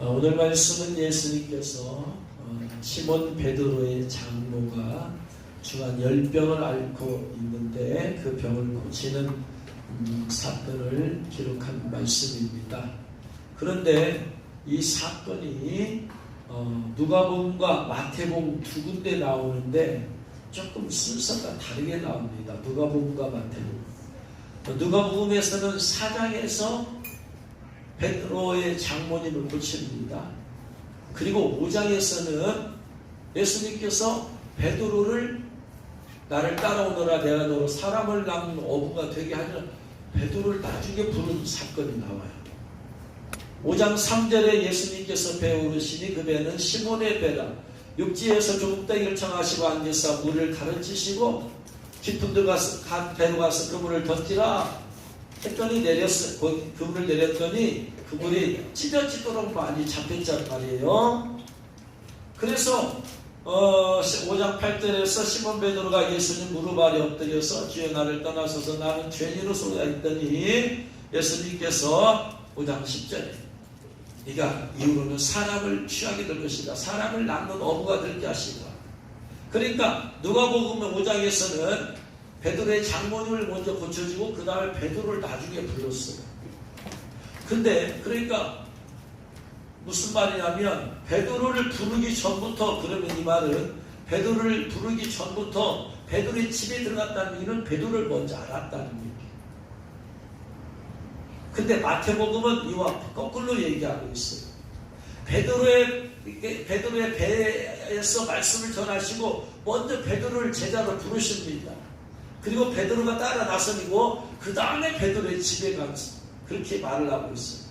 오늘 말씀은 예수님께서 시몬 베드로의 장모가 중한 열병을 앓고 있는데 그 병을 고치는 사건을 기록한 말씀입니다. 그런데 이 사건이 누가복음과 마태복음 두 군데 나오는데 조금 순서가 다르게 나옵니다. 누가복음과 마태복음. 누가복음에서는 4장에서 베드로의 장모님을 고칩니다. 그리고 5장에서는 예수님께서 베드로를 나를 따라오너라 내가 너로 사람을 낳는 어부가 되게 하려 베드로를 나중에 부른 사건이 나와요. 5장 3절에 예수님께서 배에 오르시니 그 배는 시몬의 배라. 육지에서 조금 떼기를 청하시고 앉으사 물을 가르치시고 깊은 데 가서 배로 가서 그물을 던지라 했더니 그물을 내렸더니 그물이 찢어지도록 많이 잡혔단 말이에요. 그래서 5장 8절에서 시몬 베드로가 예수님 무릎 아래 엎드려서 주여 나를 떠나소서 나는 죄인으로소이다 했더니 예수님께서 5장 10절에 네가 이후로는 사람을 취하게 될 것이다. 사람을 낳는 어부가 되게 하시다. 그러니까 누가복음 5장에서는 베드로의 장모님을 먼저 고쳐주고 그 다음에 베드로를 나중에 불렀어요. 근데 그러니까 무슨 말이냐면 베드로를 부르기 전부터, 그러면 이 말은 베드로를 부르기 전부터 베드로의 집에 들어갔다는 얘기는 베드로를 먼저 알았다는 얘기예요. 근데 마태복음은 이와 거꾸로 얘기하고 있어요. 베드로의 배에서 말씀을 전하시고 먼저 베드로를 제자로 부르십니다. 그리고 베드로가 따라 나서고 그 다음에 베드로의 집에 가서 그렇게 말을 하고 있어요.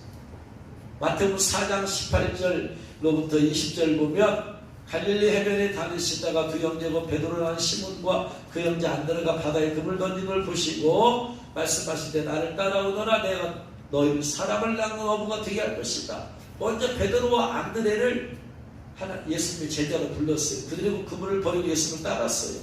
마태복음 4장 18절로부터 20절 보면 갈릴리 해변에 다니시다가 그 형제고 베드로라는 시몬과 그 형제 안드레가 바다에 그물 던진 걸 보시고 말씀하시되 나를 따라오너라 내가 너희를 사람을 낳는 어부가 되게 할 것이다. 먼저 베드로와 안드레를 예수님의 제자로 불렀어요. 그리고 그물을 버리고 예수님을 따랐어요.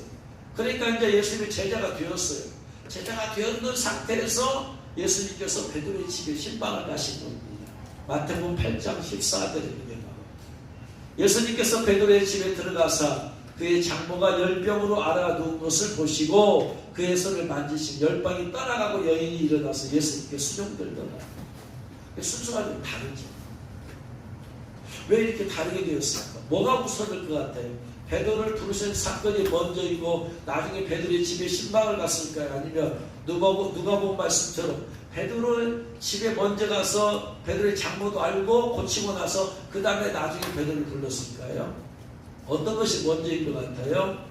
그러니까 이제 예수님의 제자가 되었어요. 제자가 되었는 상태에서 예수님께서 베드로의 집에 신방을 가신 겁니다. 마태복음 8장 14절에 예수님께서 베드로의 집에 들어가사 그의 장모가 열병으로 앓아 누운 것을 보시고 그의 손을 만지신 열병이 떠나가고 여인이 일어나서 예수님께 수종들더라. 순서가 좀 다르죠. 왜 이렇게 다르게 되었을까? 뭐가 우선일 것 같아요? 베드로를 부르신 사건이 먼저이고 나중에 베드로의 집에 신방을 갔을까요? 아니면 누가복음 말씀처럼 베드로의 집에 먼저 가서 베드로의 장모도 알고 고치고 나서 그 다음에 나중에 베드로를 불렀을까요? 어떤 것이 먼저인 것 같아요?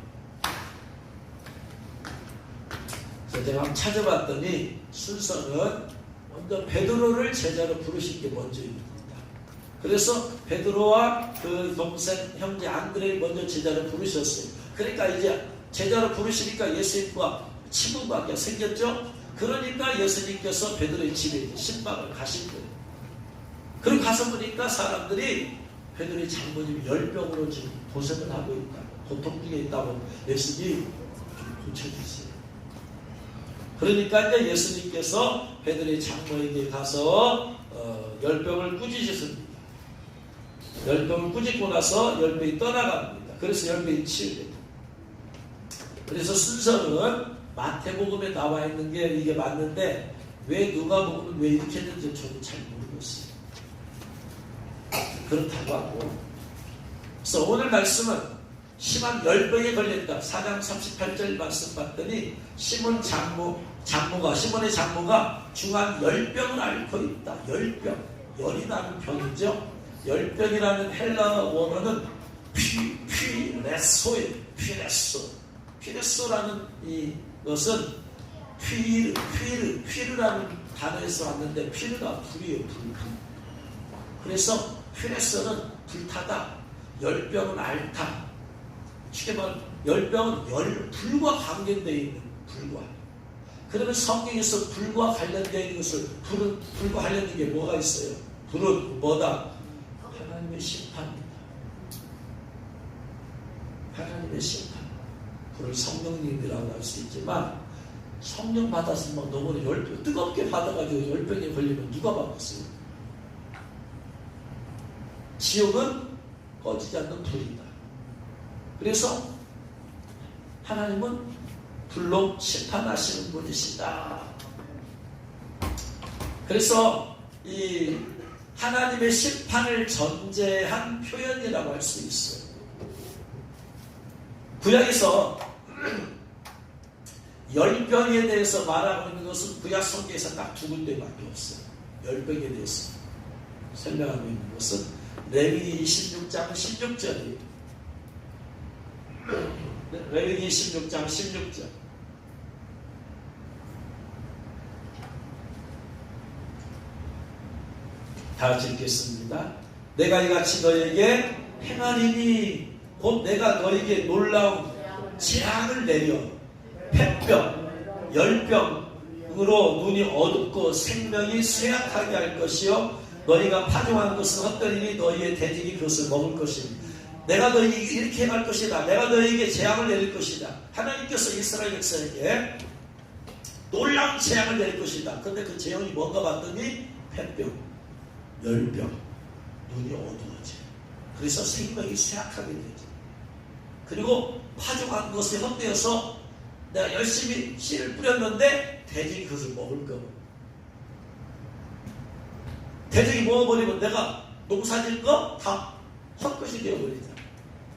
제가 한번 찾아봤더니 순서는 먼저 베드로를 제자로 부르신 게 먼저입니다. 그래서 베드로와 그 동생 형제 안드레를 먼저 제자로 부르셨어요. 그러니까 이제 제자로 부르시니까 예수님과 친분관계가 생겼죠. 그러니까 예수님께서 베드로의 집에 신방을 가신 거예요. 그리고 가서 보니까 사람들이 베드로의 장모님이 열병으로 지금 고생을 하고 있다고, 고통 중에 있다고 예수님이 고쳐주세요. 그러니까 이제 예수님께서 베드로의 장모에게 가서 열병을 꾸짖으셨습니다. 열병을 꾸짖고 나서 열병이 떠나갑니다. 그래서 열병이 치유됩니다. 그래서 순서는 마태복음에 나와 있는 게 이게 맞는데 왜 누가복음은 왜 이렇게 했는지 저도 잘 모르겠어요. 그렇다고 하고 그래서 오늘 말씀은 심한 열병에 걸렸다. 4장 38절 말씀 봤더니 시몬의 장모가 중한 열병을 앓고 있다. 열병, 열이 나는 병이죠. 열병이라는 헬라 원어는 피레소예요. 피레소라는 이것은 피르라는 단어에서 왔는데 피르가 불이에요. 불. 그래서 피레소는 불타다. 열병은 앓다. 쉽게 말하면 열병은 불과 관계되어 있는 불과. 그러면 성경에서 불과 관련되어 있는 것을 불과 관련된 게 뭐가 있어요? 불은 뭐다? 하나님의 심판입니다. 하나님의 심판. 불을 성령님이라고 할 수 있지만 성령 받았으면 너무나 열병 뜨겁게 받아가지고 열병에 걸리면 누가 받았어요? 지옥은 꺼지지 않는 불이다. 그래서 하나님은 불로 심판하시는 분이시다. 그래서 이 하나님의 심판을 전제한 표현이라고 할 수 있어요. 구약에서 열병에 대해서 말하고 있는 것은 구약 성경에서 딱 두 군데밖에 없어요. 열병에 대해서 설명하고 있는 것은 레위기 26장 16절이에요. 레위기 26장 16절. 다 같이 읽겠습니다. 내가 이같이 너에게 행하리니 곧 내가 너에게 놀라운 재앙을 내려 폐병, 열병으로 눈이 어둡고 생명이 쇠약하게 할 것이요 너희가 파종한 것은 헛되리니 너희의 대적이 그것을 먹을 것이니 내가 너희에게 이렇게 행할 것이다. 내가 너희에게 재앙을 내릴 것이다. 하나님께서 이스라엘 백성에게 놀라운 재앙을 내릴 것이다. 그런데 그 재앙이 뭔가 봤더니 폐병, 열병, 눈이 어두워져. 그래서 생명이 쇠약하게 되죠. 그리고 파종한 것이 헛되어서 내가 열심히 씨를 뿌렸는데 대적이 그것을 먹을 거고, 대적이 먹어버리면 내가 농사질 거 다 헛것이 되어버리잖아.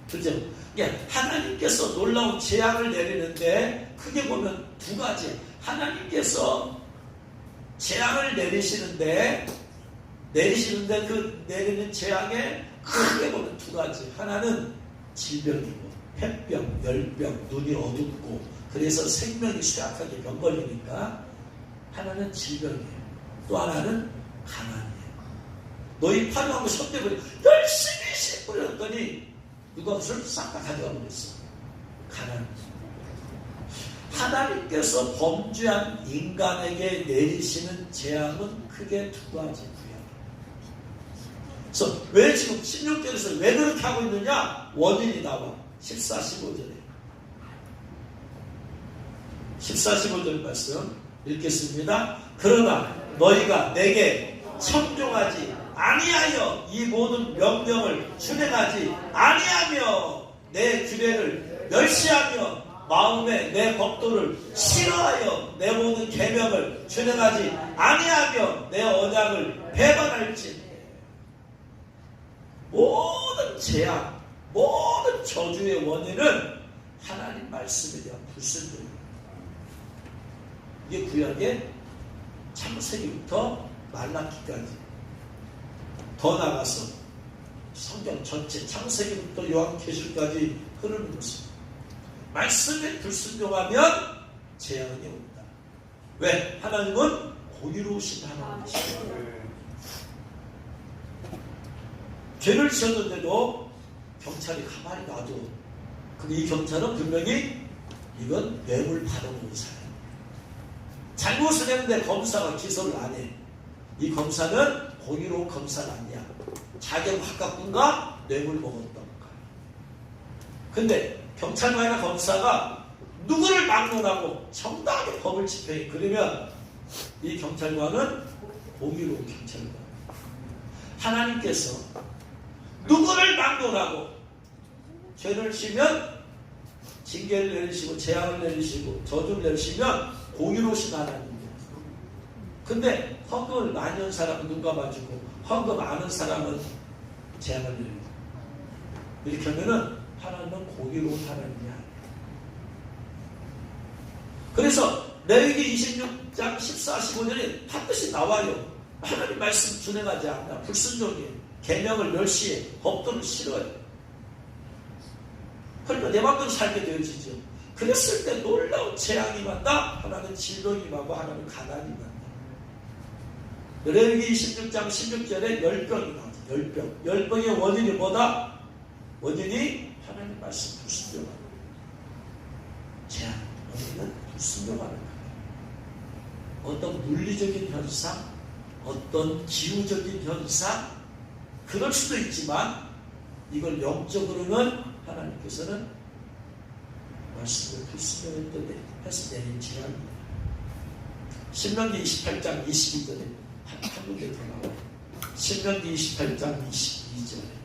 그렇죠? 그러니까 하나님께서 놀라운 재앙을 내리는데 크게 보면 두 가지. 하나님께서 재앙을 내리시는데 그 내리는 재앙에 크게 보면 두 가지. 하나는 질병이고 폐병, 열병, 눈이 어둡고 그래서 생명이 쇠약하게 병 걸리니까 하나는 질병이에요. 또 하나는 가난이에요. 너희 파종한 것이 헛되버려 열심히 씨 뿌렸더니 누가 그것을 싹 다 가져가 버렸어. 가난. 하나님께서 범죄한 인간에게 내리시는 재앙은 크게 두 가지고요. 그래서 왜 지금 16절에서 왜 그렇게 하고 있느냐? 원인이 나와. 14, 15절에 14, 15절 말씀 읽겠습니다. 그러나 너희가 내게 청종하지 아니하여 이 모든 명령을 준행하지 아니하며 내 규례를 멸시하며 마음에 내 법도를 싫어하여 내 모든 계명을 준행하지 아니하며 내 언약을 배반할지 모든 재앙, 모든 저주의 원인은 하나님 말씀에 대한 불순종입니다. 이게 구약의 창세기부터 말라기까지, 더 나가서 성경 전체 창세기부터 요한계시록까지 흐르는 것입니다. 말씀에 불순종하면 재앙이 온다. 왜? 하나님은 공의로우신 하나님이시죠. 죄를 지었는데도 경찰이 가만히 놔둬. 근데 이 경찰은 분명히 이건 뇌물 받아먹은 사람. 잘못을 했는데 검사가 기소를 안 해. 이 검사는 공의로운 검사가 아니야. 자격 합격군가 뇌물 먹었던가. 근데 경찰관이나 검사가 누구를 막론하고 정당하게 법을 집행해. 그러면 이 경찰관은 공의로운 경찰관. 하나님께서 누구를 막론하고 죄를 지면 징계를 내리시고 재앙을 내리시고 저주를 내리시면 공의로우신 하나님이에요. 근데 헌금을 많이 한 사람은 눈 감아주고 헌금 안 한 사람은 재앙을 내리고 이렇게 하면은 하나님은 공의로운 하나님이 아니에요. 그래서 레위기 26장 14, 15절에 반드시 나와요. 하나님 말씀 준행하지 않나 불순종이에요. 계명을 멸시해 법도를 싫어해. 그러니까 내 마음대로 살게 되어지죠. 그랬을 때 놀라운 재앙이 만나. 하나는 질병이 임하고 하나는 가난이 만나. 레위기 26장 16절에 열병이 나오죠. 열병. 열병의 원인이 뭐다? 원인이 하나님 말씀 불순종하는 거예요. 재앙. 원인은 불순종하는 거예요. 어떤 물리적인 현상, 어떤 기후적인 현상, 그럴 수도 있지만 이걸 영적으로는 하나님께서는 말씀을 불순종했더니 해서 내린 재앙입니다. 신명기 28장 22절에 한 군데 더 나와요. 신명기 28장 22절에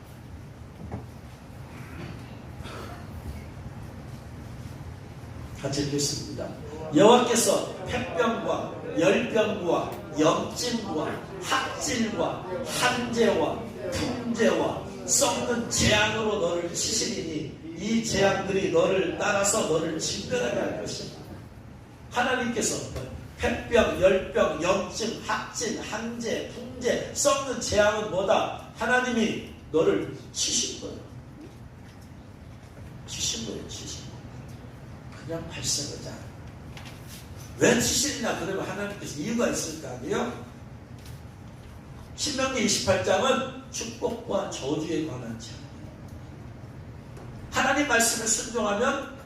같이 읽겠습니다. 여호와께서 폐병과 열병과 염증과 학질과 한재와 풍재와 썩는 재앙으로 너를 치시리니 이 재앙들이 너를 따라서 너를 진멸하게 할 것이다. 하나님께서 폐병, 열병, 염증, 학질, 한재, 풍재, 썩는 재앙은 뭐다? 하나님이 너를 치신 거예요. 치신 거예요. 치신 거예요. 그냥 발생하지 않아요. 왜 치시느냐? 그러면 하나님께서 이유가 있을 거 아니에요? 신명기 28장은 축복과 저주에 관한 책이에요. 하나님 말씀에 순종하면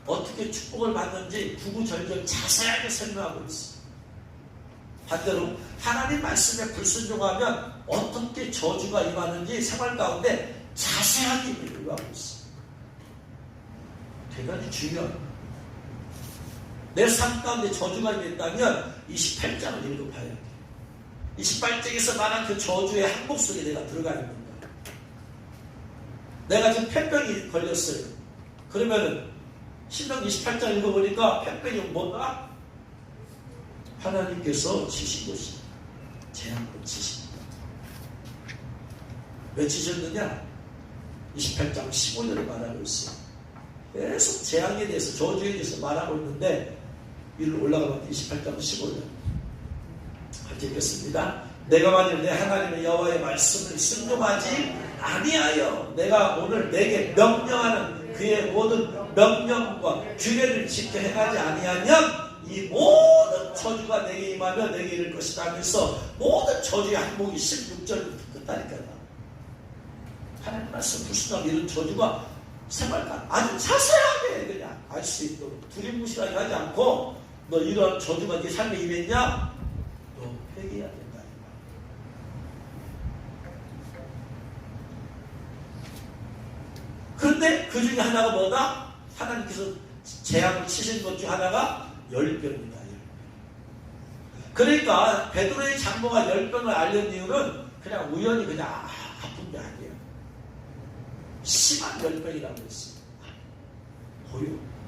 어떻게 축복을 받는지 구구절절 자세하게 설명하고 있어요. 반대로 하나님 말씀에 불순종하면 어떻게 저주가 임하는지 생활 가운데 자세하게 비교하고 있어요. 대단히 중요합니다. 내 삶 가운데 저주가 임했다면 28장을 읽어봐야 돼요. 28장에서 말한 그 저주의 항목 속에 내가 들어가 있는 거예요. 내가 지금 폐병이 걸렸어요. 그러면은 신명기 28장 읽어보니까 폐병이 뭐다? 하나님께서 치신 것이 재앙으로 치십니다. 왜 치셨느냐? 28장 15절에 말하고 있어요. 계속 재앙에 대해서 저주에 대해서 말하고 있는데 위로 올라가면 28장 15절 같이 읽겠습니다. 내가 만일 내 하나님의 여호와의 말씀을 순종하지 아니하여 내가 오늘 내게 명령하는 그의 모든 명령과 규례를 지켜 행하지 아니하면 이 모든 저주가 내게 임하며 내게 이를 것이다 하면서 모든 저주의 항목이 16절부터 끝나니까요. 하나님 말씀 불순하게 이런 저주가 생활관 아주 자세하게 그냥 알 수 있도록 두리뭉실하게 하지 않고 너 이런 저주가 네 삶에 임했냐? 너 회개해야 된다. 그런데 그 중에 하나가 뭐다? 하나님께서 재앙을 치신 것 중 하나가 열병이다. 그러니까 베드로의 장모가 열병을 앓는 이유는 그냥 우연히 그냥 아픈 게 아니에요. 심한 열병이라고 했어요.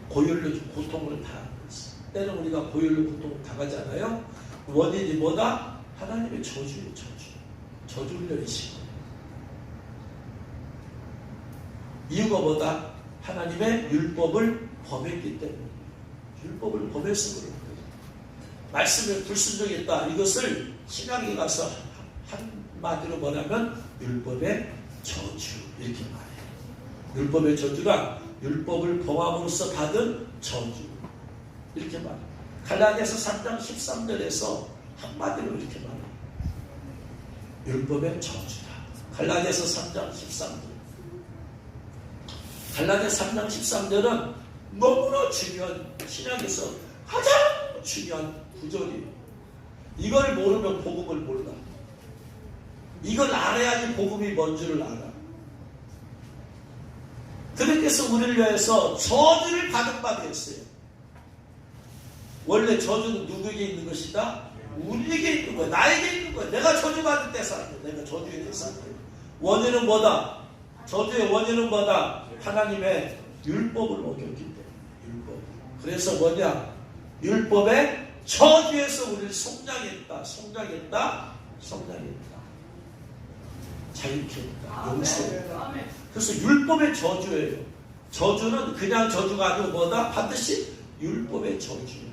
고열로 고통을 당하고 있어요. 때는 우리가 고열로 고통을 당하잖아요. 원인이 뭐다? 하나님의 저주예요. 저주를 내리신 거예요. 이유가 뭐다? 하나님의 율법을 범했기 때문에. 율법을 범해서 그런 거예요. 말씀에 불순종했다. 이것을 신약에 가서 한마디로 뭐냐면 율법의 저주 이렇게 말해요. 율법의 저주란 율법을 범함으로써 받은 저주 이렇게 말해요. 갈라디아서 3장 13절에서 한마디로 이렇게 말해요. 율법의 저주다. 갈라디아서 3장 13절. 갈라디아서 3장 13절은 너무나 중요한 신약에서 가장 중요한 구절이에요. 이걸 모르면 복음을 몰라. 이걸 알아야지 복음이 뭔 줄을 알아. 그분께서 우리를 위해서 저주를 받은 바 되었어요. 원래 저주는 누구에게 있는 것이다? 우리에게 있는 거야. 나에게 있는 거야. 내가 저주받을 때 살게. 내가 저주에 대해 살게. 원인은 뭐다? 저주의 원인은 뭐다? 하나님의 율법을 어겼기 때문에. 율법. 그래서 뭐냐? 율법의 저주에서 우리를 속량했다. 자유케 했다. 용서했다. 그래서 율법의 저주예요. 저주는 그냥 저주가 아니고 뭐다? 반드시 율법의 저주예요.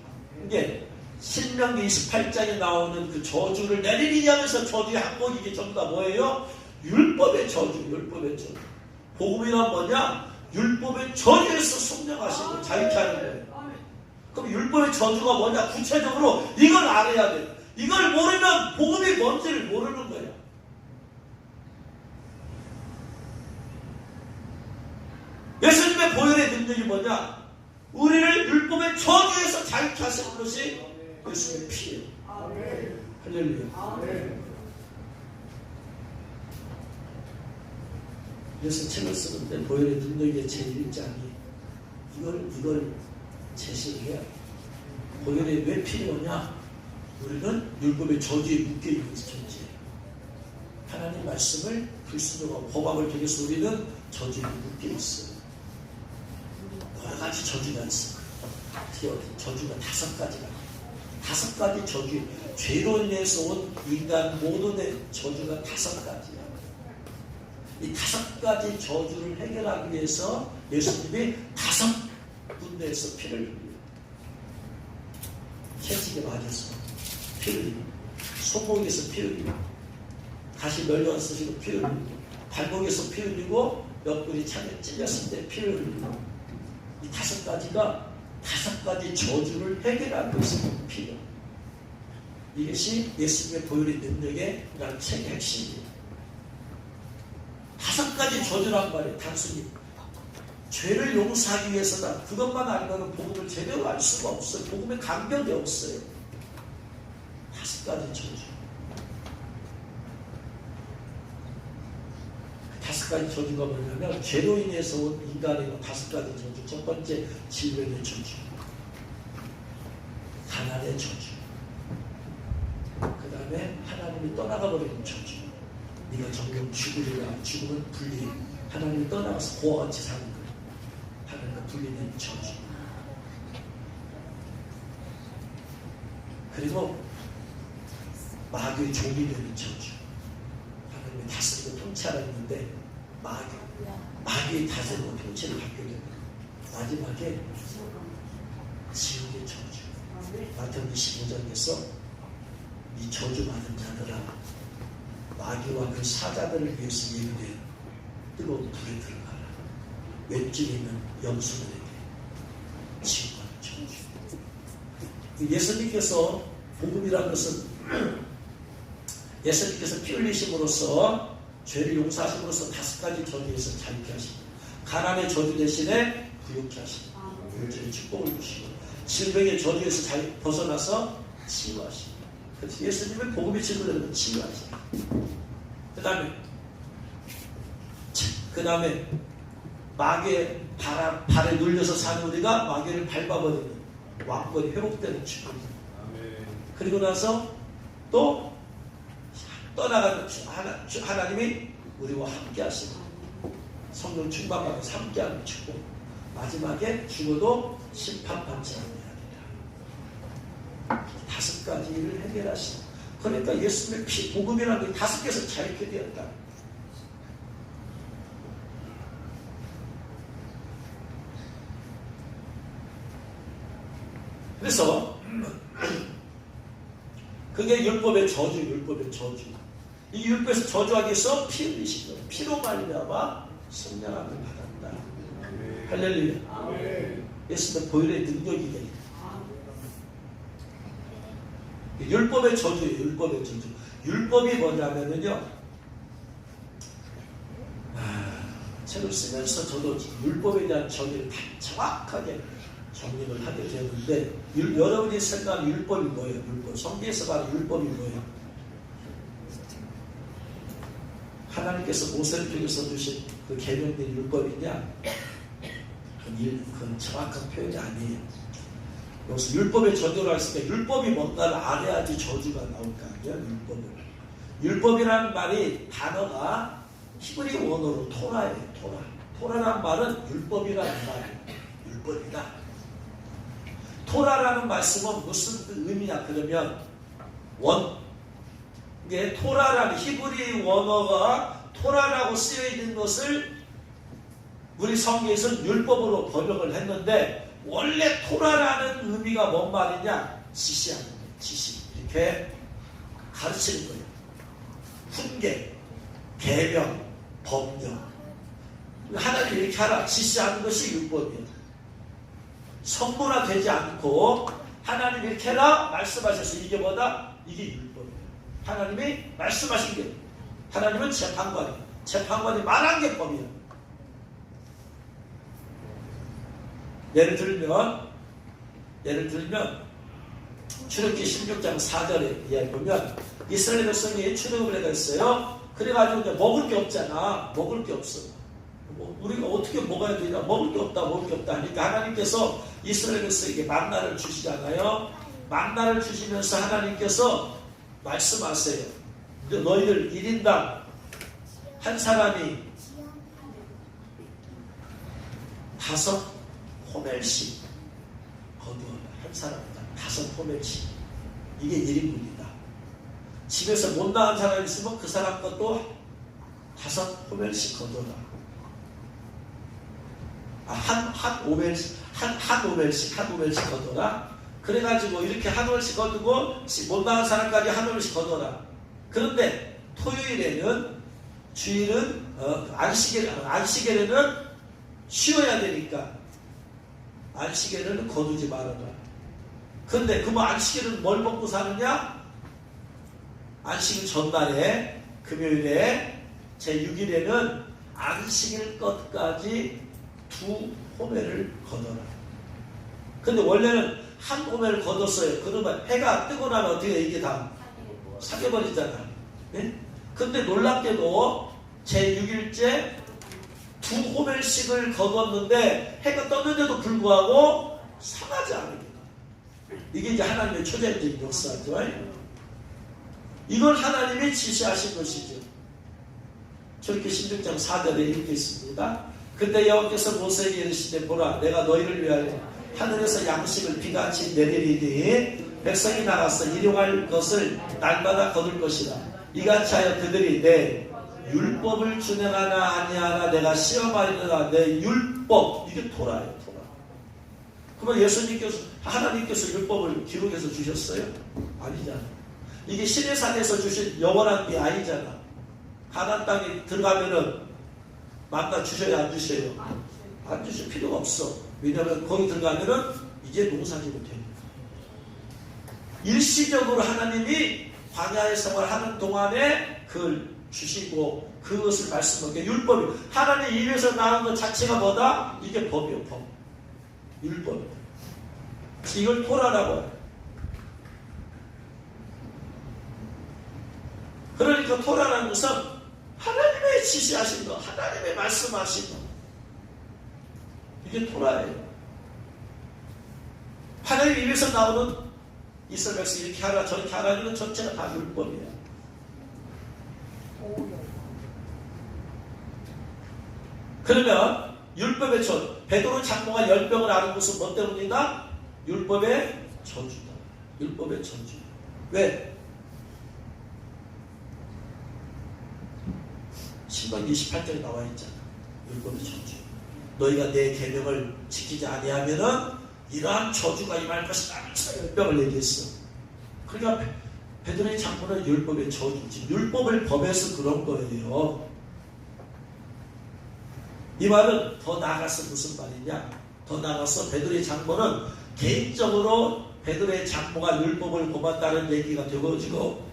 이게 신명기 28장에 나오는 그 저주를 내리니 하면서 저주의 항목이 이게 전부 다 뭐예요? 율법의 저주. 복음이란 뭐냐? 율법의 저주에서 속량하시고 자유케 하는 거예요. 그럼 율법의 저주가 뭐냐? 구체적으로 이걸 알아야 돼요. 이걸 모르면 복음이 뭔지를 모르는 거예요. 예수님의 보혈의 능력이 뭐냐? 우리를 율법의 저주에서 자유케 하시는 것이 예수님의 피예요. 할렐루야. 그래서 책을 쓰는데 보혈의 능력의 제1장이 이걸 제시를 해야 돼요. 보혈이 왜 필요하냐? 우리는 율법의 저주에 묶여있는 존재예요. 하나님 말씀을 불순종하고 범함을 통해서 우리는 저주에 묶여있어요. 여러 가지 저주가 있어요. 저주가 5가지가 5가지 저주. 죄로 인해서 온 인간 모든의 저주가 5가지야. 이 5가지 저주를 해결하기 위해서 예수님이 5군데에서 피를 흘려요. 채찍에 맞아서 피 흘리고, 손목에서 피 흘리고, 다시 멸류관 쓰시고 피 흘리고, 발목에서 피 흘리고, 옆구리 창에 찔렸을 때 피를 흘리고, 이 5가지가 5가지 저주를 해결하고 있습니다. 피가. 이것이 예수님의 보혈의 능력의 책의 핵심이에요. 5가지 저주란 말이에요. 단순히 죄를 용서하기 위해서다. 그것만 알면 복음을 제대로 알 수가 없어요. 복음의 간격이 없어요. 5가지 저주. 5가지 저주가 뭐냐면 죄로 인해서 온 인간의 5가지 저주. 첫 번째, 질병의 저주, 가난의 저주, 그 다음에 하나님이 떠나가 버리는 저주. 네가 정령 죽으리라. 죽으면 분리. 하나님이 떠나가서 고와 같이 사는 거예요. 하나님과 분리된 저주. 그리고 마귀의 종이 되는 저주. 하나님이 다스리고 통치하라는데 마귀의 다스리고 통치를 받게 됩니다. 마지막에 지옥의 저주. 마태복음 25장에서 이 저주 받은 자들아, 마귀와 그 사자들을 위해서 예비된 뜨거운 불에 들어가라. 왼쪽에 있는 영수들에게 지옥과 저주. 예수님께서 복음이라는 것은 예수님께서 피 흘리심으로써 죄를 용서하심으로써 5가지 저주에서 자유케 하시고, 가난의 저주 대신에 부욕케 하시고, 물질의 축복을 주시고, 질병의 저주에서 벗어나서 치유하시고. 그래서 예수님의 복음의 친구들은 치유하시고, 그 다음에 마귀의 발에 눌려서 사는 우리가 마귀를 밟아버리는 왕권이 회복되는 축복입니다. 그리고 나서 또 떠나가는 하나님이 우리와 함께 하시고, 성령 충만하면서 함께하는 축복. 마지막에 죽어도 심판받지 아니하리라. 5가지를 해결하시고, 그러니까 예수님의 피, 복음이라는 게 5개에서 자유케 되었다. 그래서 그게 율법의 저주, 율법의 저주. 이 율법에서 저주하기 위해서 피 흘리신 거예요. 피로 말미암아 성령함을 받았다. 할렐루야. 예수님의 보혈의 능력이 되니까. 율법의 저주예요. 율법의 저주. 율법이 뭐냐면요, 책을 쓰면서 저도 율법에 대한 정의를 정확하게 정립을 하게 되었는데, 여러분이 생각하는 율법이 뭐예요? 율법. 성경에서 말하는 율법이 뭐예요? 하나님께서 모세를 통해서 주신 그 계명된 율법이냐? 그건 정확한 표현이 아니에요. 여기서 율법의 저주를 했으니까 율법이 뭔가를 알아야지 저주가 나올 거 아니에요? 율법을. 율법이라는 말이, 단어가 히브리 원어로 토라예요. 토라라는 말은 율법이라는 말이에요. 율법이다. 토라라는 말씀은 무슨 의미냐? 그러면 이게 토라라는 히브리 원어가 토라라고 쓰여 있는 것을 우리 성경에서는 율법으로 번역을 했는데, 원래 토라라는 의미가 뭔 말이냐? 지시하는 거예요. 지시. 이렇게 가르치는 거예요. 훈계, 계명, 법령. 하나님 이렇게 하라. 지시하는 것이 율법이에요. 선문화되지 않고 하나님 이렇게 해라 말씀하셔서 이게 뭐다? 이게 율법이에요. 하나님이 말씀하신 게, 하나님은 재판관이에요. 재판관이 말한 게 법이에요. 예를 들면 출애굽기 16장 4절에 이야기 보면, 이스라엘 백성이 출애굽을 해가 있어요. 그래가지고 이제 먹을 게 없잖아. 먹을 게 없어. 우리가 어떻게 먹어야 되냐? 먹을 게 없다 하니까 하나님께서 이스라엘 백성에게 만나를 주시잖아요. 만나를 주시면서 하나님께서 말씀하세요. 너희들 1인당 한 사람이 5 호멜씩 거두어라. 한 사람당 5호멜씩. 이게 1인분이다. 집에서 못 나간 사람이 있으면 그 사람 것도 5호멜씩 거둬라. 한 오멜씩 거둬라. 그래가지고 이렇게 한 오멜씩 거두고 못 나간 사람까지 한 오멜씩 거둬라. 그런데 토요일에는 주일은 안식일에는 쉬어야 되니까 안식일에는 거두지 말아라. 그런데 그러면 안식일은 뭘 먹고 사느냐? 안식일 전날에 금요일에 제6일에는 안식일 것까지 2호멜을 거둬라. 근데 원래는 한 호멜을 거뒀어요. 그러면 해가 뜨고 나면 어떻게 이게 다 삭혀버리잖아. 네? 근데 놀랍게도 제6일째 2호멜씩을 거뒀는데 해가 떴는데도 불구하고 상하지 않습니다. 이게 이제 하나님의 초자연적인 역사죠. 이걸 하나님이 지시하신 것이죠. 저렇게 16장 4절에 이렇게 있습니다. 그때 여호와께서 모세에게 이르시되 보라 내가 너희를 위하여 하늘에서 양식을 비같이 내리리니 백성이 나가서 일용할 것을 날마다 거둘 것이라. 이같이 하여 그들이 내 율법을 준행하나 아니하나 내가 시험하리라. 내 율법, 이게 토라예요. 토라. 그러면 예수님께서 하나님께서 율법을 기록해서 주셨어요? 아니잖아. 이게 시내산에서 주신 영원한 게 아니잖아. 가나안 땅에 들어가면은 만나 주셔야 안 주셔요? 안 주실 필요가 없어. 왜냐하면 거기 들어가면은 이제 농사지고 됩니다. 일시적으로 하나님이 광야의 생활하는 동안에 그걸 주시고 그것을 말씀하게 율법이 하나님 입에서 나온 것 자체가 뭐다? 이게 법이요. 법. 율법이다. 이걸 토라라고 해요. 그러니까 토라라는 것은 하나님의 지시하신 것, 하나님의 말씀하신 것. 이게 토라예요. 하나님 입에서 나오는 이스라엘 백성이 이렇게 하라 저렇게 하라 이건 전체가 다 율법이야. 그러면 율법의 베드로 장로가 열병을 앓은 것은 뭐 때문이다? 율법의 저주다. 율법의 저주. 왜? 신명 28절에 나와 있잖아. 율법의 저주. 너희가 내 계명을 지키지 아니하면은 이러한 저주가 임할 것이다. 열병을 얘기했어. 그러니까 베드로의 장로는 율법의 저주지. 율법을 범해서 그런 거예요. 이 말은 더 나아가서 무슨 말이냐? 더 나아가서 베드로의 장모는 개인적으로 베드로의 장모가 율법을 범한다는 얘기가 되어지고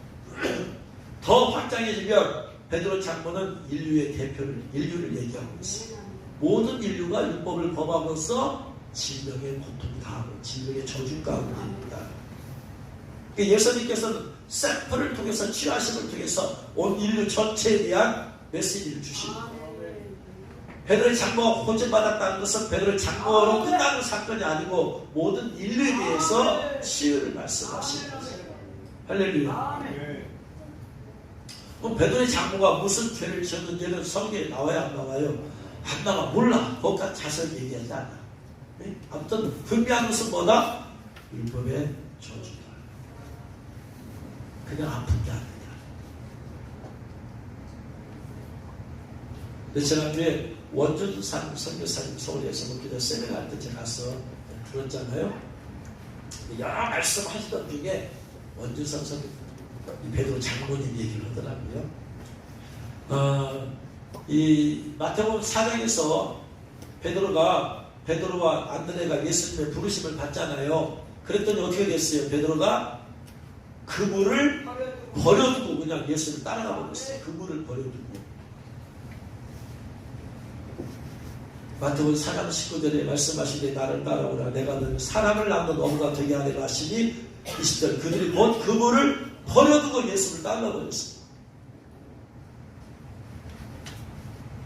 더 확장해지면 베드로 장모는 인류의 대표를 인류를 얘기하고 있어요. 모든 인류가 율법을 범하면서 질병의 고통을 당하고 질병의 저주 가운데 됩니다. 예수님께서는 샘플을 통해서 치유하심을 통해서 온 인류 전체에 대한 메시지를 주십니다. 베드로의 장모가 호전받았다는 것은 베드로의 장모로 끝나는 사건이 아니고 모든 인류에 대해서 치유를 말씀하시는 거예요. 할렐루야. 그럼 베드로의 장모가 무슨 죄를 지었는지는 성경에 나와야 안 나와요? 안 나와. 몰라. 거기까지 자세히 얘기하지 않아. 아무튼 분명한 것은 뭐다? 율법의 저주다. 그냥 아픈 게 아니냐. 근데 지난주에 원전산 선교사님 서울에서 기도 세미나 할 때 제가 가서 들었잖아요. 여러 말씀 하시던 중에 원전산 선교 베드로 장모님 얘기를 하더라고요. 이 마태복음 4장에서 베드로와 안드레가 예수님의 부르심을 받잖아요. 그랬더니 어떻게 됐어요? 베드로가 그물을 버려두고 그냥 예수를 따라가 버렸어요. 그물을 버려두고. 마태복음 4장 19절에 말씀하시되 나를 따라오라 내가 너는 사람을 낳는 어부가 되게 하리라 하시니 20절 그들이 곧 그물을 버려두고 예수를 따라가 버렸어요.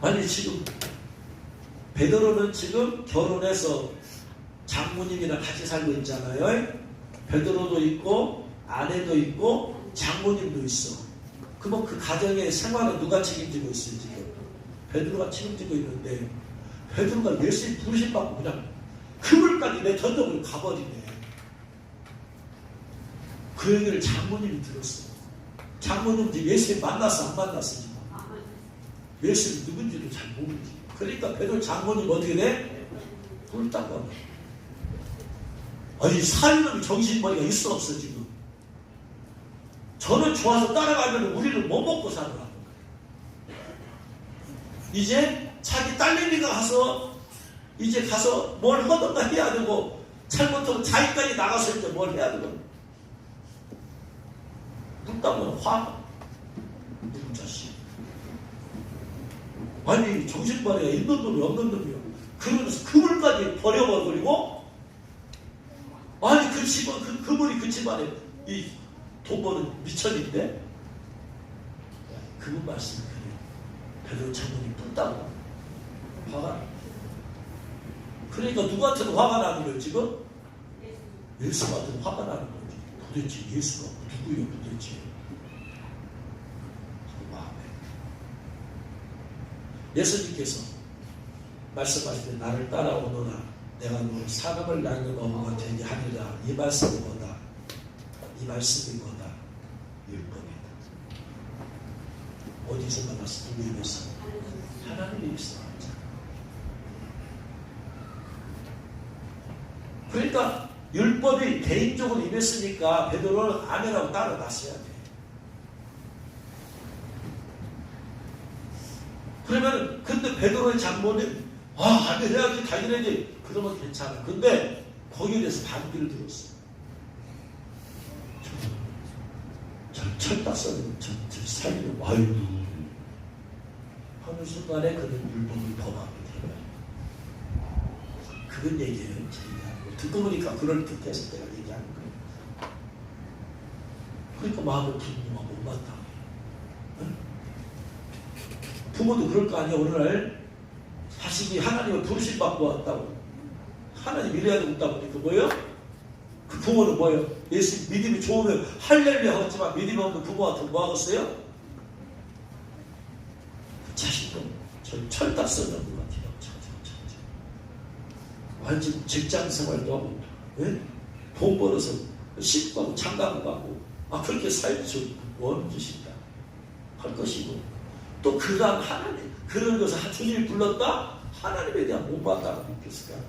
아니 지금 베드로는 지금 결혼해서 장모님이랑 같이 살고 있잖아요. 베드로도 있고 아내도 있고 장모님도 있어. 그럼 그 가정의 생활은 누가 책임지고 있어요? 지금 베드로가 책임지고 있는데 베드로가 예수님 부르심 받고 그냥 그물까지 내 던져버리고 가버리네. 그 얘기를 장모님이 들었어요. 장모님도 예수님 만났어 안 만났어 지금? 예수님 누군지도 잘 모르지. 그러니까 베드로 장모님 어떻게 돼? 홀딱 아니 살려면 정신머리가 있어 없어 지금? 저는 좋아서 따라가면 우리는 뭐 먹고 살아라. 이제 자기 딸내미가 가서 이제 가서 뭘 하던가 해야 되고 잘못하면 자기까지 나가서 이제 뭘 해야 되고 묻다면 화 누군 자식 아니 정신머리가 있는 놈이 없는 놈이요. 그러면서 그물까지 버려버리고 아니 그 집안 그 그물이 그 집안에 이 돈 버는 미천인데 그분 말씀이 그래요. 베드로 장모님 뿔다고 화가 그러니까 누구한테는 화가 나는 거예요 지금? 예수한테는 화가 나는 거지. 도대체 예수가 누구예요 도대체? 마음에 예수님께서 말씀하시되 나를 따라오너라 내가 너 사람을 낳는 어머가 되게 하리라. 이 말씀이 뭐다? 이 말씀이 뭐다? 율법이다. 어디서 나왔어? 누구 입에서? 하나님의 입에서 나왔잖아. 그러니까 율법이 개인적으로 임했으니까 베드로는 아멘하고 따라갔어야 돼. 그러면 근데 베드로의 장모는 아멘 해야지 당연하지 그러면 괜찮아. 근데 거기에 대해서 반기를 들었어. 철딱서는 저 살리는 와유 하는 순간에 그는 율법을 범하게 돼요. 그런 얘기예요. 듣고 보니까 그럴듯해서 내가 얘기하는 거예요. 그러니까 마음을 부모가 못 맞다. 응? 부모도 그럴 거 아니야. 오늘날 자식이 하나님을 부르심 받고 왔다고. 하나님 이래야 되겠다 보니까 뭐예요? 그 부모는 뭐예요? 예수 믿음이 좋으면 할렐루야 하겠지만 믿음이 없는 부모한테 뭐 하겠어요? 자식도 철딱 쓰는 것 같아요. 완전 직장 생활도 하고 돈 벌어서 씻고 하고 장가고 가고 그렇게 살지 원주신다 할 것이고 또 그간 하나님 그런 것을 주님이 불렀다 하나님에 대한 못 받다고 느꼈을까?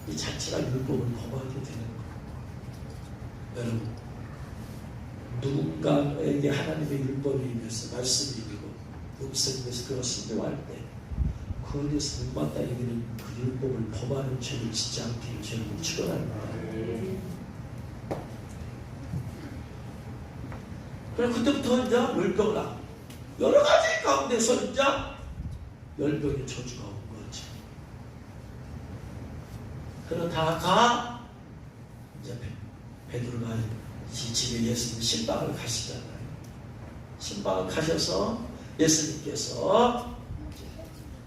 이 자체가 율법을 범하게 되는 거예요. 여러분 누군가에게 하나님의 율법이 임해서 말씀이 임하고 음성임해서 그걸 순종할 때 그에 대해서 못 받다 얘기는 그 율법을 범하는 죄를 짓지 않기를 죄를 축원합니다. 그래 그때부터 이제 열병을 하고 여러 가지 가운데서 이제 열병의 저주가 온 거지. 그러다가 이제 베드로가 집에 예수님 신방을 가시잖아요. 신방을 가셔서 예수님께서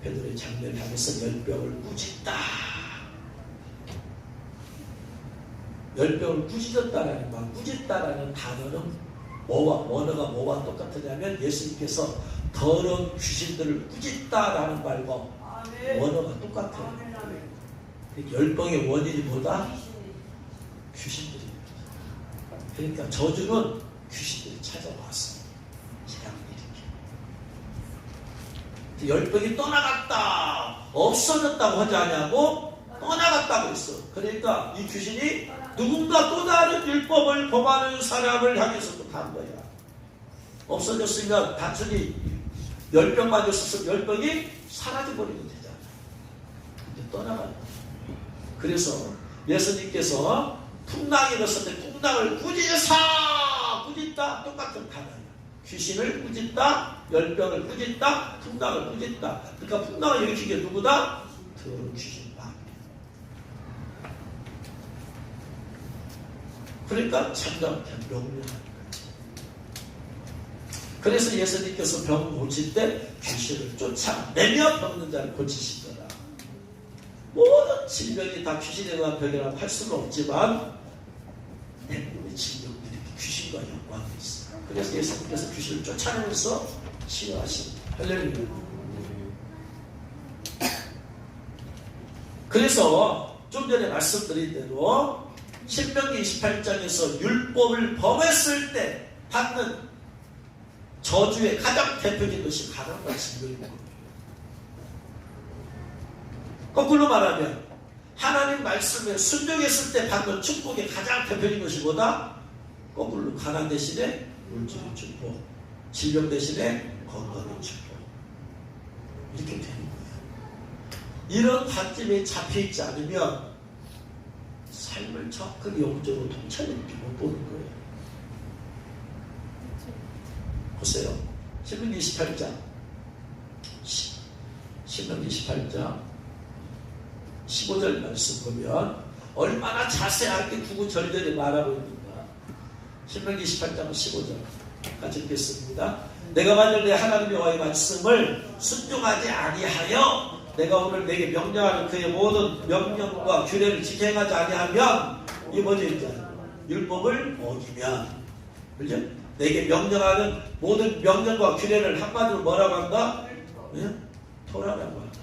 베드로의 장면을 향해서 열병을 꾸짖다. 열병을 꾸짖었다라는 말, 꾸짖다라는 단어는 원어가 뭐와 똑같으냐면 예수님께서 더러운 귀신들을 꾸짖다라는 말과 원어가 똑같아요. 열병의 원인이 뭐다? 귀신들이에요. 그러니까 저주는 귀신들이 찾아왔어요. 이렇게. 열병이 떠나갔다, 없어졌다고 하지 않냐고? 떠나갔다고 했어. 그러니까 이 귀신이 누군가 또 다른 율법을 범하는 사람을 향해서 또 간 거야. 없어졌으면 단순히 열병만 있었으면 열병이 사라져버리면 되잖아. 근데 떠나가요. 그래서 예수님께서 풍랑이 일었을 때 풍랑을 꾸짖다 똑같은 단어예요. 귀신을 꾸짖다, 열병을 꾸짖다, 풍랑을 꾸짖다. 그러니까 풍랑을 일으키게 누구다? 더러운 귀신이다. 그러니까 참담한 명령하는 거지. 그래서 예수님께서 병을 고칠 때 귀신을 쫓아내며 병든 자를 고치시더라. 모든 질병이 다 귀신에 대한 병이라고 할 수는 없지만 대부분의 질병들이 귀신과 연관이 있어요. 그래서 예수님께서 귀신을 쫓아내면서 치유하십니다. 할렐루야. 그래서 좀 전에 말씀드린 대로 신명기 28장에서 율법을 범했을 때 받는 저주의 가장 대표적인 것이 가난과 질병인 겁니다. 거꾸로 말하면 하나님 말씀에 순종했을 때 받는 축복의 가장 대표적인 것이 뭐다? 거꾸로 가난 대신에 물질의 축복, 질병 대신에 건강의 축복. 이렇게 되는 거예요. 이런 관점에 잡혀있지 않으면 삶을 정확하게 영적으로 통찰을 못 보는 거예요. 보세요. 신명기 28장 15절 말씀 보면 얼마나 자세하게 구구절절히 말하고 있는가. 신명기 28장 15절 같이 읽겠습니다. 내가 만일 내 하나님 여호와의 말씀을 순종하지 아니하여 내가 오늘 내게 명령하는 그의 모든 명령과 규례를 지행하지 아니하면 이게 뭐죠? 이제 율법을 어기면, 그죠? 내게 명령하는 모든 명령과 규례를 한마디로 뭐라고 한다? 네? 토라라고 한다.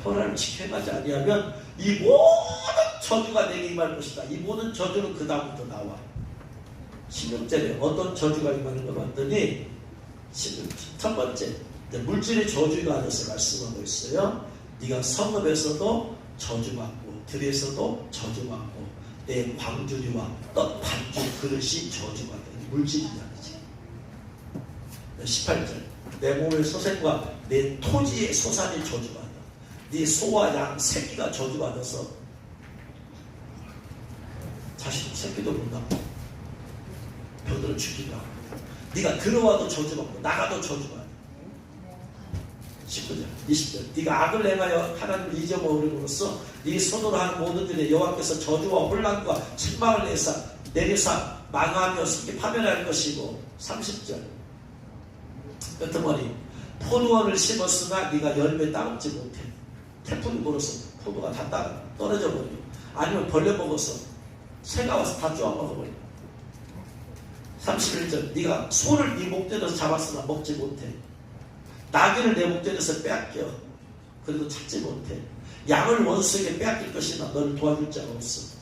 토라를 지켜가지 아니하면 이 모든 저주가 내게 임할 것이다. 이 모든 저주는 그 다음부터 나와. 16절에 어떤 저주가 임하는 거 봤더니 첫 번째 물질의 저주가 아니어서 말씀하고 있어요. 네가 성읍에서도 저주받고 들에서도 저주받고 내 광주리와 떡 반주 그릇이 저주받다. 물질이 아니지. 18절 내 몸의 소생과 내 토지의 소산이 저주받아. 네 소와 양 새끼가 저주받아서 자식 새끼도 못 낳고 병들어 죽이기도 하고 네가 들어와도 저주받고 나가도 저주받아. 19절 20절 네가 악을 행하여 하나님을 잊어버림으로써 네 손으로 한 모든 일에 여호와께서 저주와 혼란과 책망을 내리사 망하며 속히 파멸할 것이고. 30절 끄트머리 포도원을 심었으나 네가 열매 따먹지 못해. 태풍이 불어서 포도가 다 떨어져 버려. 아니면 벌레 먹어서 새가 와서 다 쪼아 먹어버려. 31절 네가 소를 네 목전에서 잡았으나 먹지 못해. 나귀를 내 목전에서 빼앗겨 그래도 찾지 못해. 양을 원수에게 빼앗길 것이나 너를 도와줄 자가 없어.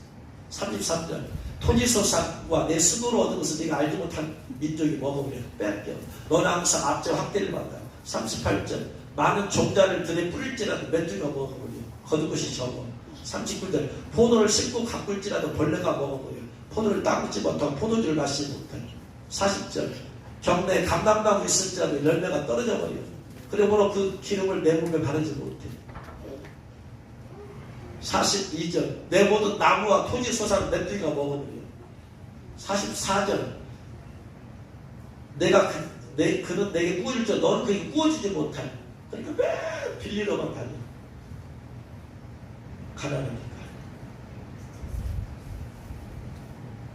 33절 토지소산과 내 수고로 얻은 것을 네가 알지 못한 민족이 먹어버려. 빼앗겨. 너는 항상 압제 확대를 받아. 38절 많은 종자를 들에 뿌릴지라도 메뚜기가 먹어버려. 거둔 것이 적어. 39절 포도를 씹고 가꿀지라도 벌레가 먹어버려. 포도를 따먹지 못하고 포도주를 마시지 못해. 40절 경내에 감람나무 있을지라도 열매가 떨어져 버려. 그러므로 그 기름을 내 몸에 바르지 못해. 42절 내 모든 나무와 토지 소산을 메뚜기가 먹어버려. 44절 그는 내게 구워줄 너는 그에게 구워주지 못할. 그러니까 왜 빌리러만 다녀. 가난하니까.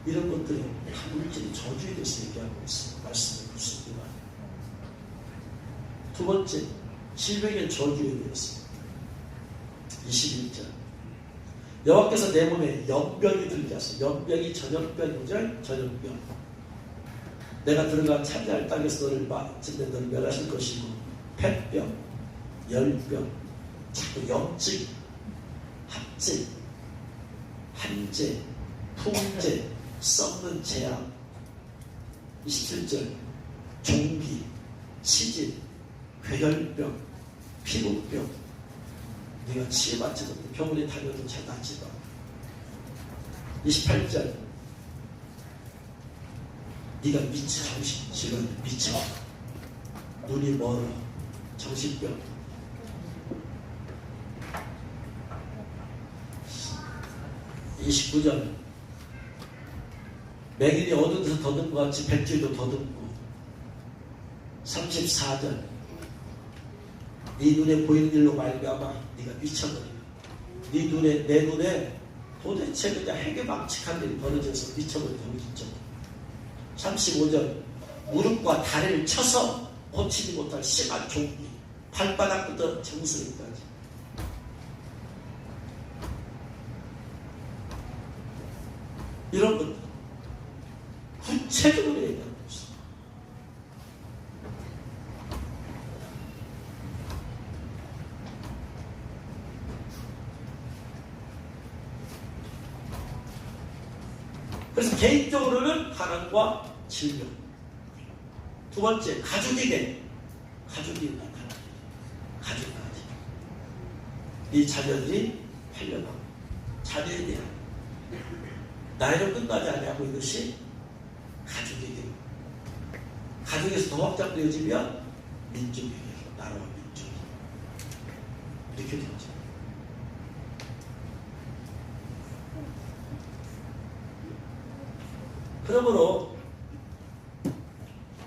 이런 것들이 다 물질이 저주에 대해서 얘기하고 있습니다. 말씀을 묻습니다. 두 번째, 질병의 저주에 대해서 21절 여호와께서 내 몸에 연병이 들게 하소서. 연병이 전염병이죠. 전염병. 내가 들어가 차지할 땅에서 너를 마침내 너를 멸하실 것이고 폐병, 열병, 자꾸 염증, 합증, 한제, 풍제, 썩는 재앙. 27절 종기, 치질, 괴혈병, 피부병. 네가 치료받지도 못해. 병원에 다녀도 잘 낫지도 않아. 28절 네가 미쳐. 정신질환에 미쳐. 눈이 멀어. 정신병. 29절 맹인이 어두운 데서 더듬고 같이 백질도 더듬고. 34절 네 눈에 보이는 일로 말미암아 네가 미쳐버려. 네 눈에 내 눈에 도대체 그냥 해괴망측한 일이 벌어져서 미쳐버려. 정신적으로. 35절 무릎과 다리를 쳐서 고치지 못할 심한 종기. 발바닥부터 정수리까지. 이런 것들 구체적으로 얘기하고 있습니다. 그래서 개인적으로는 가난과 질병. 두 번째, 가족에게 가족이 나타나요. 가족까지. 이 자녀들이 팔려나고 자녀에 대한 나이로 끝나지 않냐고 이것이 가족에게. 가족에서 더 확장되어지면 민족에게, 나라와 민족이 이렇게 되죠. 그러므로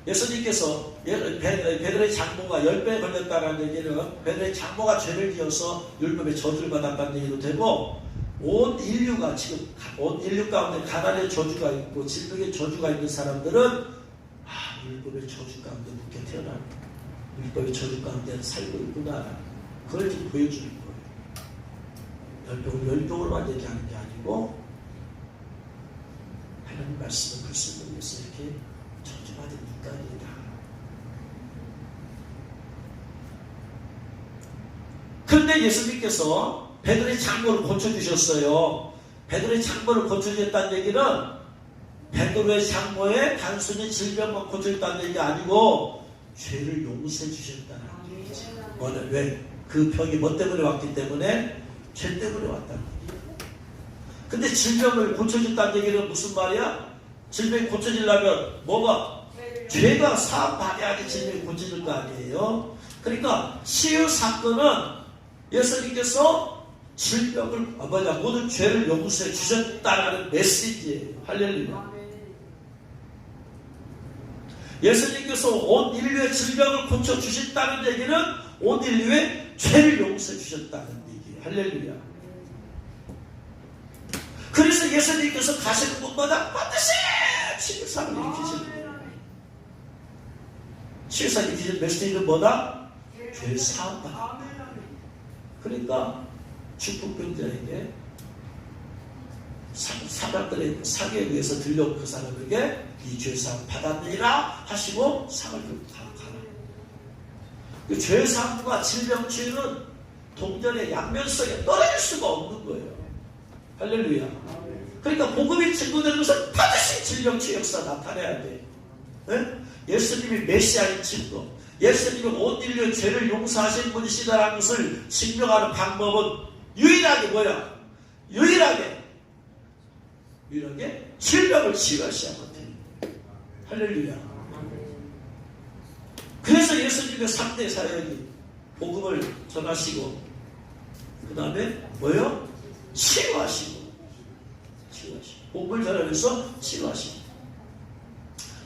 예수님께서 베드로의 장모가 10배 걸렸다는 얘기는 베드로의 장모가 죄를 지어서 율법의 저주를 받았다는 얘기도 되고, 온 인류가 지금 온 인류 가운데 가난의 저주가 있고 질병의 저주가 있는 사람들은 율법의 저주 가운데 묶여 태어난 율법의 저주 가운데 살고 있구나. 그걸 지금 보여주는 거예요. 열병으로만 얘기하는 게 아니고 하나님 말씀을 글쓰기 위해서 이렇게 저주받은 인간이다. 그런데 예수님께서 베드로의 장모를 고쳐주셨어요. 베드로의 장모를 고쳐주셨다는 얘기는 베드로의 장모에 단순히 질병만 고쳐줬다는 얘기가 아니고 죄를 용서해 주셨다는 얘기죠. 뭐는 왜? 그 병이 뭐 때문에 왔기 때문에? 죄 때문에 왔다는 얘기예요. 근데 질병을 고쳐줬다는 얘기는 무슨 말이야? 질병이 고쳐지려면 뭐가? 죄가 사함받아야지 질병이 고쳐질 거 아니에요. 그러니까 치유 사건은 예수님께서 질병을 모든 죄를 용서해 주셨다라는 메시지예요. 할렐루야. 예수님께서 온 인류의 질병을 고쳐주셨다는 얘기는 온 인류의 죄를 용서해 주셨다는 얘기예요. 할렐루야. 그래서 예수님께서 가시는 곳마다 반드시 치유사를 일으키시는 거예요. 치유사를 일으키시는 메시지는 뭐다? 죄 사함받아. 그러니까 축복병자에게 사람들의 사기에 의해서 들려온 그 사람에게 이 죄사함 받았느니라 하시고 상을 가라. 그 죄사함과 질병 치유는 동전의 양면성에 떨어질 수가 없는 거예요. 할렐루야. 그러니까 복음이 증거되는 것은 반드시 질병 치유 역사 나타내야 돼요. 네? 예수님이 메시아인 증거, 예수님이 온 인류의 죄를 용서하신 분이시다라는 것을 증명하는 방법은 유일하게 뭐야? 유일하게 질병을 치유하셔야 돼요. 할렐루야. 그래서 예수님의 3대 사역이 복음을 전하시고 그 다음에 뭐예요? 치유하시고 복음을 전하면서 치유하시고.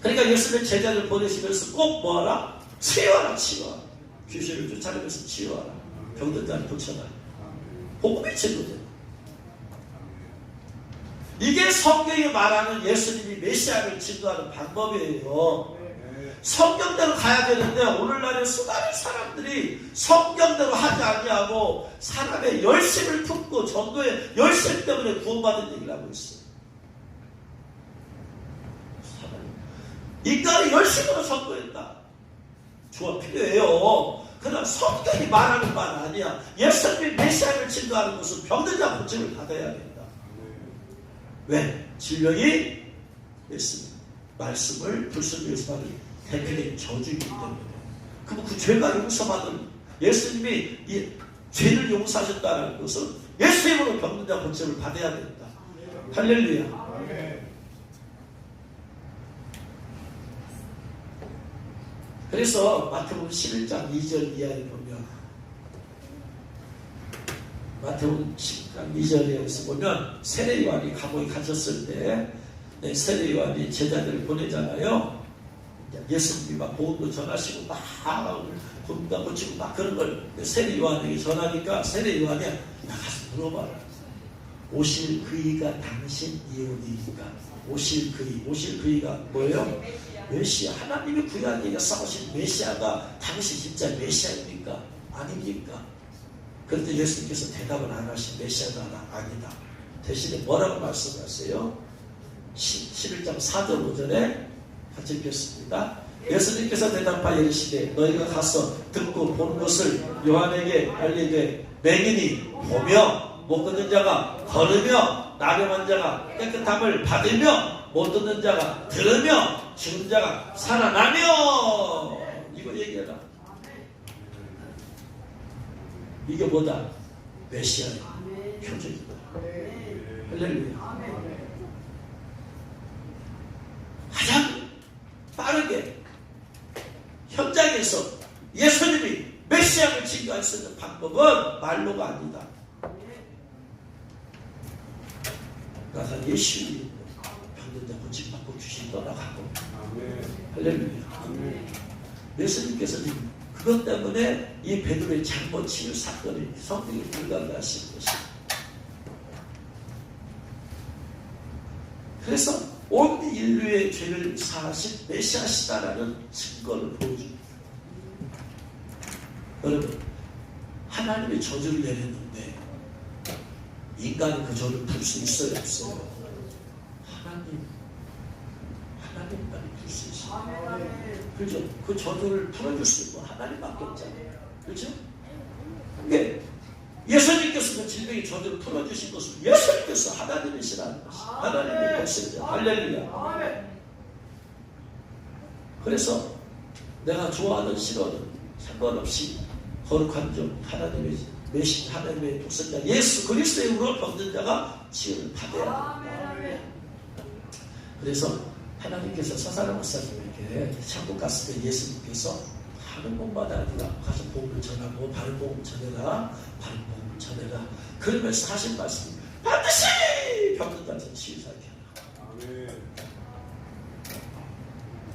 그러니까 예수님의 제자를 보내시면서 꼭 뭐하라? 치유하라. 귀신을 쫓아내면서 치유하라. 병든 자를 고쳐라. 복음이 증거돼요. 이게 성경이 말하는 예수님이 메시아를 증거하는 방법이에요. 성경대로 가야 되는데 오늘날의 수많은 사람들이 성경대로 하지 아니하고 사람의 열심을 품고 전도의 열심 때문에 구원받은 얘기를 하고 있어요. 인간이 열심으로 전도했다. 주가 필요해요. 그러나 성경이 말하는 말 아니야. 예수님이 메시아를 증거하는 것은 병든 자 고침을 받아야 된다. 왜? 질병이 예수님 말씀을 불순종해서 받은 대표적인 저주이기 때문에. 그럼 그 죄가 용서받은 예수님이 이 죄를 용서하셨다는 것은 예수님으로 병든 자 고침을 받아야 된다. 할렐루야. 그래서 마태복음 11장 2절 이하에 보면 마태복음 10장 2절에서 보면 세례 요한이 감옥에 갇혔을 때 세례 요한이 제자들을 보내잖아요. 예수님이 막 복음도 전하시고 막 곤다 고치고 막 그런 걸 세례 요한에게 전하니까 세례 요한이 나가서 물어봐라. 오실 그이가 당신 이웃이니까. 오실 그이가 뭐예요? 메시아. 하나님이 구약에 싸우신 메시아가 당신 진짜 메시아입니까? 아닙니까? 그런데 예수님께서 대답을 안 하신 메시아가 아니다. 대신에 뭐라고 말씀하세요? 11장 4절 5절에 같이 읽겠습니다. 예수님께서 대답하여 이르시되 너희가 가서 듣고 본 것을 요한에게 알리되 맹인이 보며 못 걷는 자가 걸으며 나병한 자가 깨끗함을 받으며 못 듣는 자가 들으며 죽은 자가 살아나며. 이거 얘기해라. 이게 뭐다? 메시아의 표적이다. 할렐루야. 가장 빠르게 현장에서 예수님이 메시아를 증거할 수 있는 방법은 말로가 아니다. 그러니까 예수님이 병든 자 고침받고 귀신 떠나가고. 할렐루야. 예수님께서 지금 그것 때문에 이 베드로의 잘못 치유 사건이 성경에 불가능하신 것입니다. 그래서 온 인류의 죄를 사하신 메시아시다라는 증거를 보여줍니다. 여러분, 하나님의 저주를 내렸는데 인간이 그 저주를 풀 수 있어요, 없어요? 하나님만이 풀 수 있어요. 그렇죠? 그 저주를 풀어줄 수 있고 하나님밖에 없잖아요. 그렇죠? 그게 예수님께서 그 질병의 저주를 풀어주신 것은 예수님께서 하나님이시라는 것이 하나님의 백성이죠. 할렐루야. 그래서 내가 좋아하는 싫어하는 상관없이 거룩한 점 하나님의 메신 하나님의 독생자 예수 그리스도의 이름으로 병든 자가 치유를 받아야 합니다. 그래서 하나님께서 서사라 목사님에게 천국 갔을 때 예수님께서 하는 곳마다 아니라 가서 복음을 전하고 바른 복음을 전해라, 바른 복음을 전해라. 그러면서 하신 말씀이 반드시 병든 자를 치유사게 하라.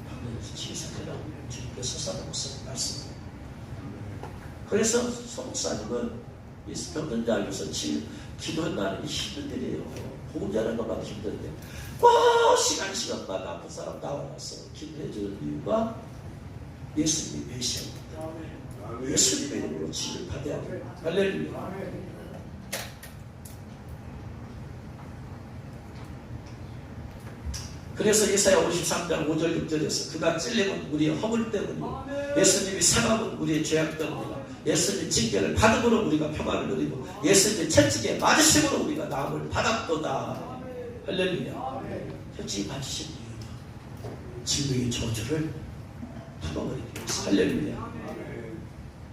병든 자를 치유사게 하라고 주님께서 서사라 목사님 말씀입니다. 그래서 서 목사님은 이 병든 자 알고서 기도한다는 게 힘든 일이에요. 복음 전하는 것만 힘든데 시간마다 아픈 사람 나와서 기도해 주는 이유가 예수님이 메시아입니다. 예수님의 이름으로 치유를 받아야 됩니다. 할렐루야. 그래서 예사야 53장 5절 6절에서 그가 찔림은 우리의 허물 때문이요 예수님이 상함은 우리의 죄악 때문이다. 예수님의 징계를 받음으로 우리가 평안을 누리고 예수님의 채찍에 맞으심으로 우리가 나음을 받았도다. 할렐루야. 채찍이 맞으신 이유는 질병의 저주를 풀어버리기 위해서. 할렐루야.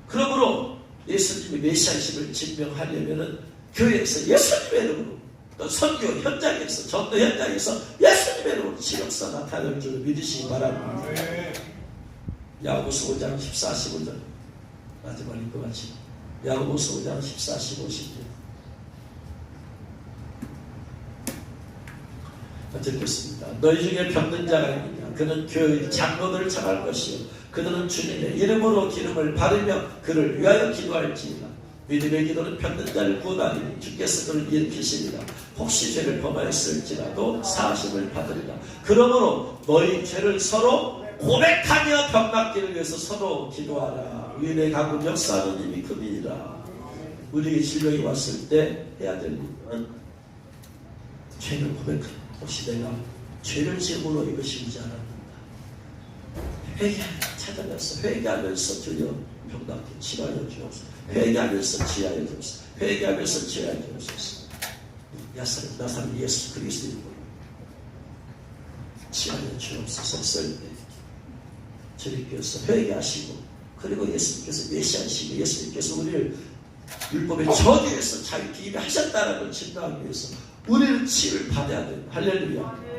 그러므로 예수님의 메시아이심을 증명하려면 교회에서 예수님의 이름으로 또 선교 현장에서 전도 현장에서 예수님의 이름으로 지역사 나타날 줄을 믿으시기 바랍니다. 야고보서 5장 14, 15절 마지막일 것 같이 야고보서 5장 14, 15절 듣겠습니다. 너희 중에 병든 자가 있느냐? 그는 교회의 장로들을 청할 것이요 그들은 주님의 이름으로 기름을 바르며 그를 위하여 기도할지니라. 믿음의 기도는 병든 자를 구원하리니 주께서 그를 일으키시리라. 혹시 죄를 범하였을지라도 사하심을 받으리라. 그러므로 너희 죄를 서로 고백하며 병 낫기를 위해서 서로 기도하라. 의인의 강군 역사하는 힘이 큼이니라. 우리에게 질병이 왔을 때 해야 될 일은 죄를 고백하라. 혹시 내가 죄를 지음으로 이것이 오지 않았는가. 찾아가서 회개하면서 주여 병낫게 치료하여 주옵소서. 회개하면서 치유하여 주옵소서. 회개하면서 치유하여 주옵소서. 나사렛 예수 그리스도 이름으로 치유하여 주옵소서. 했을 때 주님께서 회개하시고 그리고 예수님께서 메시아이시고 예수님께서 우리를 율법의 저주에서 자유케 임하셨다는 걸 증명하기 위해서 우리는 치유를 받아야 됩니다. 할렐루야.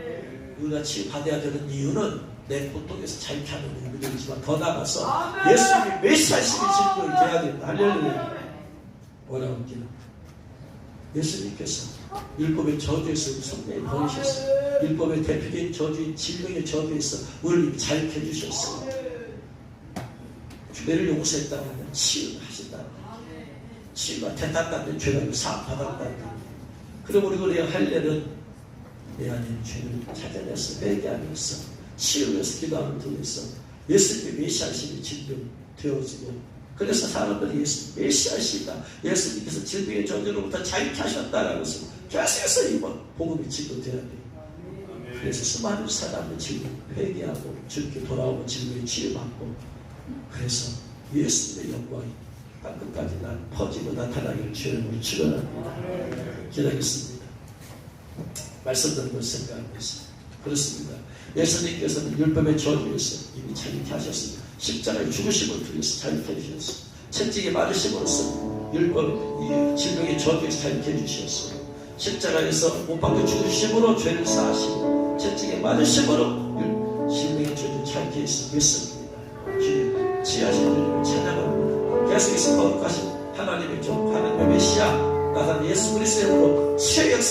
우리가 치유 받아야 되는 이유는 내 고통에서 자유케 하는 의미이지만 더 나아가서 예수님이 메시아심이 증거를 돼야 된다. 할렐루야. 뭐라고 할게요. 예수님께서 율법의 저주에서 성령을 보내셨어요. 율법의 대표적인 저주인 질병의 저주에서 우리를 자유케 해주셨어요. 죄를 용서했다면 치유를 하신다는 거예요. 치유가 됐다는 죄가 사함받았다는 거예요. 그럼 우리가 할 일은 내 안에 죄를 찾아내서 회개하면서 치유해서 기도하는 통해서 예수님의 메시아심이 증명되어지고 그래서 사람들이 예수님 메시아시다. 예수님께서 질병의 저주로부터 자유케 하셨다라는 것을 계속해서 이번 복음이 증거되어야 돼요. 그래서 수많은 사람을 지금 회개하고 주님께 돌아오고 질병에 치유받고 그래서 예수님의 영광이 땅끝까지 퍼지고 나타나기를 주님으로 축원합니다. 기도하겠습니다. 말씀 듣는 걸 생각하면서 그렇습니다. 예수님께서는 율법의 저주에서 이미 자유케 하셨습니다. 십자가의 죽으심을 통해서 자유케 해주셨습니다. 채찍에 맞으심으로써 율법, 이 질병의 저주에서 자유케 해주셨어요. 십자가에서 못 박혀 죽으심으로 죄를 사하시고 채찍에 맞으심으로 질병의 저주를 자유케 해서 믿습니다. 주님 지하신 주님을 찬양합니다. 계속해서 거룩하신 하나님의 종, 하나님의 메시아 나단 예수 그리스도의 이름으로 치유의 역사